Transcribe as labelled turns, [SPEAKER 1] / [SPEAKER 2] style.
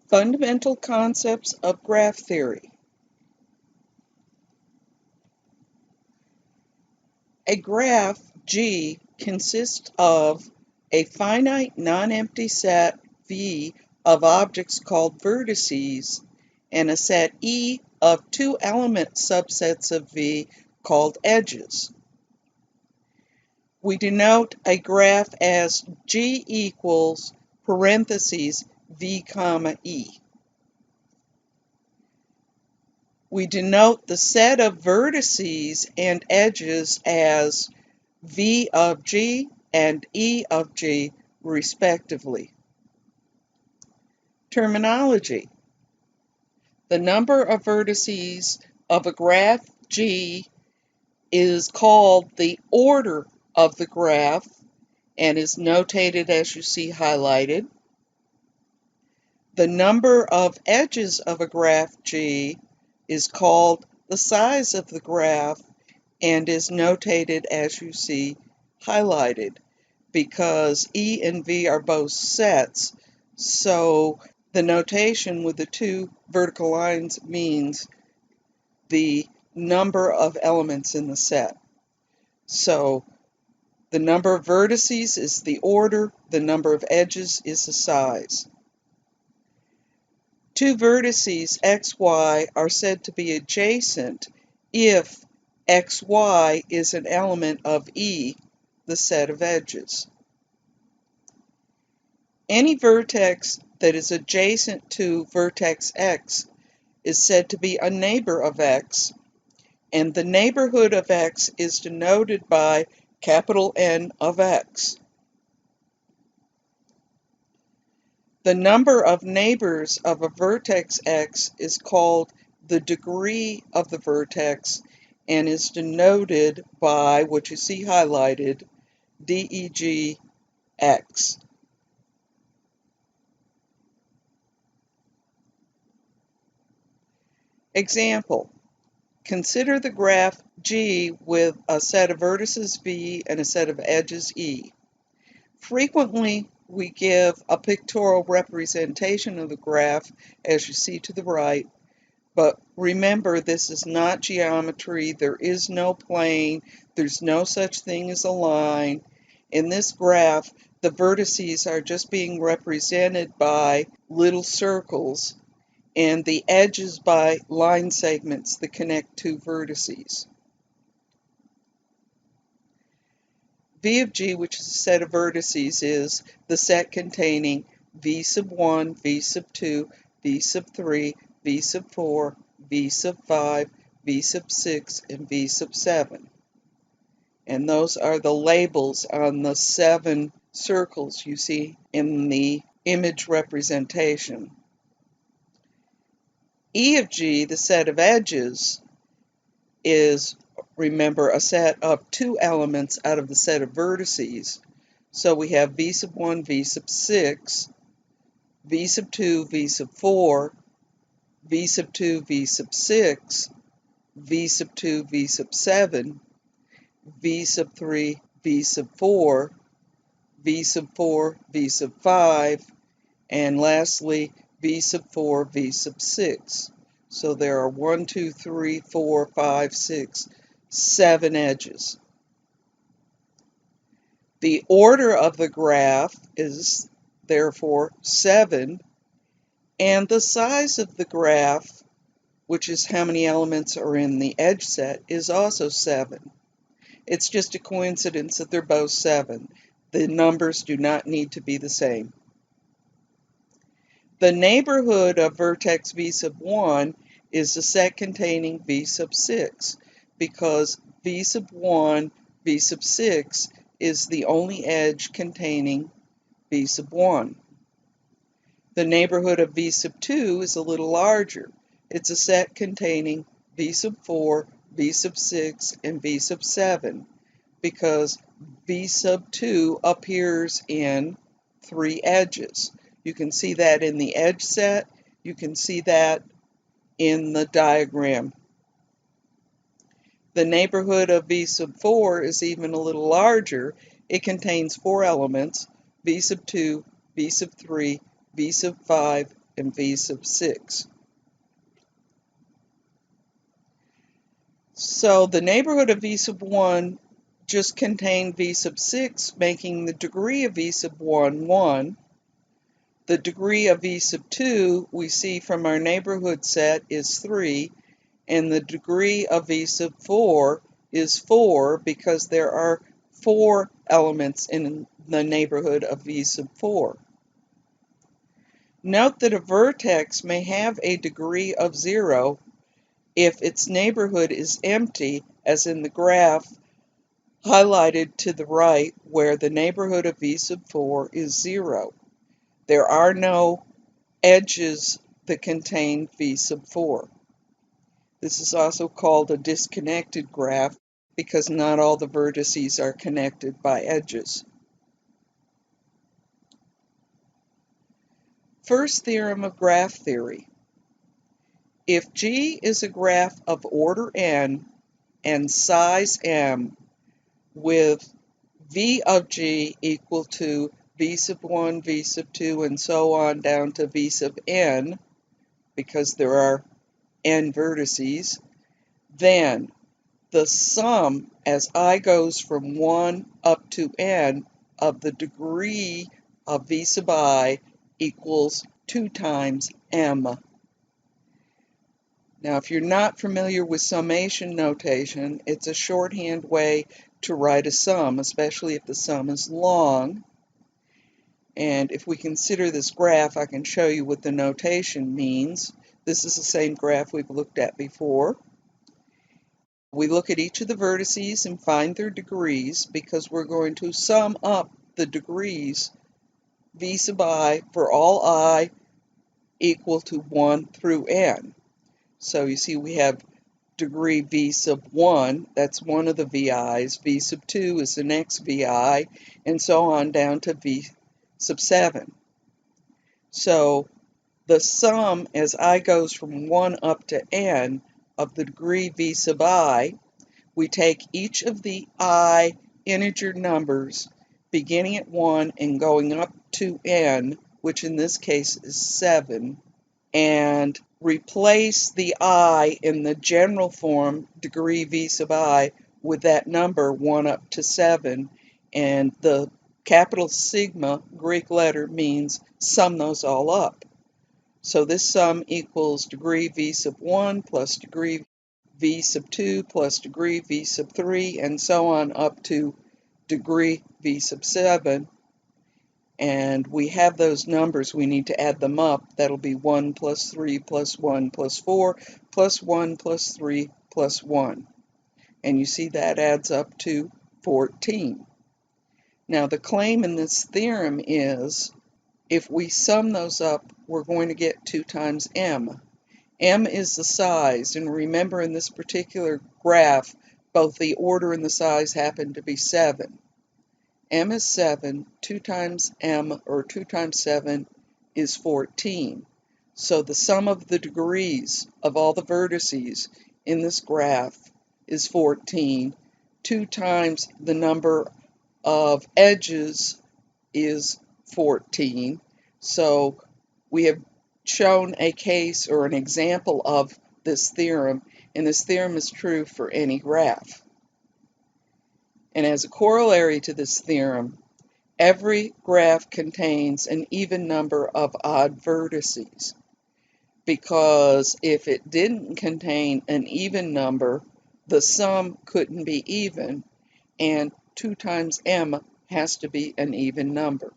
[SPEAKER 1] Fundamental concepts of graph theory. A graph G consists of a finite non-empty set V of objects called vertices and a set E of two-element subsets of V called edges. We denote a graph as G equals parentheses V comma E. We denote the set of vertices and edges as V of G and E of G, respectively. Terminology. The number of vertices of a graph G is called the order of the graph and is notated as you see highlighted. The number of edges of a graph G is called the size of the graph and is notated as you see highlighted because E and V are both sets, so the notation with the two vertical lines means the number of elements in the set. So the number of vertices is the order, the number of edges is the size. Two vertices xy are said to be adjacent if xy is an element of E, the set of edges. Any vertex that is adjacent to vertex x is said to be a neighbor of x, and the neighborhood of x is denoted by capital N of x. The number of neighbors of a vertex x is called the degree of the vertex and is denoted by what you see highlighted, DEG x. Example. Consider the graph G with a set of vertices V and a set of edges E. Frequently, we give a pictorial representation of the graph, as you see to the right, but remember this is not geometry, there is no plane, there's no such thing as a line. In this graph, the vertices are just being represented by little circles, and the edges by line segments that connect two vertices. V of G, which is a set of vertices, is the set containing V sub 1, V sub 2, V sub 3, V sub 4, V sub 5, V sub 6, and V sub 7. And those are the labels on the 7 circles you see in the image representation. E of G, the set of edges, is, remember, a set of two elements out of the set of vertices. So we have V sub 1, V sub 6, V sub 2, V sub 4, V sub 2, V sub 6, V sub 2, V sub 7, V sub 3, V sub 4, V sub 4, V sub 5, and lastly, V sub 4, V sub 6. So there are 1, 2, 3, 4, 5, 6, 7 edges. The order of the graph is therefore 7, and the size of the graph, which is how many elements are in the edge set, is also 7. It's just a coincidence that they're both 7. The numbers do not need to be the same. The neighborhood of vertex V sub 1 is the set containing V sub 6, because V sub 1, V sub 6 is the only edge containing V sub 1. The neighborhood of V sub 2 is a little larger. It's a set containing V sub 4, V sub 6, and V sub 7, because V sub 2 appears in 3 edges. You can see that in the edge set. You can see that in the diagram. The neighborhood of V sub 4 is even a little larger. It contains 4 elements, V sub 2, V sub 3, V sub 5, and v sub 6. So the neighborhood of v sub 1 just contained v sub 6, making the degree of v sub 1, 1. The degree of v sub 2, we see from our neighborhood set, is 3, and the degree of v sub 4 is 4 because there are 4 elements in the neighborhood of v sub 4. Note that a vertex may have a degree of 0 if its neighborhood is empty, as in the graph highlighted to the right where the neighborhood of v sub 4 is 0. There are no edges that contain v sub 4. This is also called a disconnected graph because not all the vertices are connected by edges. First theorem of graph theory. If G is a graph of order n and size m with v of G equal to v sub 1, v sub 2, and so on down to v sub n, because there are n vertices, then the sum as I goes from 1 up to n of the degree of v sub I equals 2 times m. Now, if you're not familiar with summation notation, it's a shorthand way to write a sum, especially if the sum is long. And if we consider this graph, I can show you what the notation means. This is the same graph we've looked at before. We look at each of the vertices and find their degrees because we're going to sum up the degrees v sub I for all I equal to 1 through n. So you see we have degree v sub 1, that's one of the vi's, v sub 2 is the next vi, and so on down to v sub 7. So the sum as I goes from 1 up to n of the degree v sub I, we take each of the I integer numbers beginning at 1 and going up to n, which in this case is 7, and replace the I in the general form, degree v sub I, with that number 1 up to 7, and the capital sigma Greek letter means sum those all up. So this sum equals degree v sub 1 plus degree v sub 2 plus degree v sub 3, and so on up to degree v sub 7. And we have those numbers, we need to add them up. That'll be 1 plus 3 plus 1 plus 4 plus 1 plus 3 plus 1. And you see that adds up to 14. Now the claim in this theorem is if we sum those up, we're going to get 2 times m. M is the size, and remember in this particular graph, both the order and the size happen to be 7. M is 7, 2 times m, or 2 times 7, is 14. So the sum of the degrees of all the vertices in this graph is 14. 2 times the number of edges is 14. So we have shown a case or an example of this theorem, and this theorem is true for any graph. And as a corollary to this theorem, every graph contains an even number of odd vertices, because if it didn't contain an even number, the sum couldn't be even, and 2 times m has to be an even number.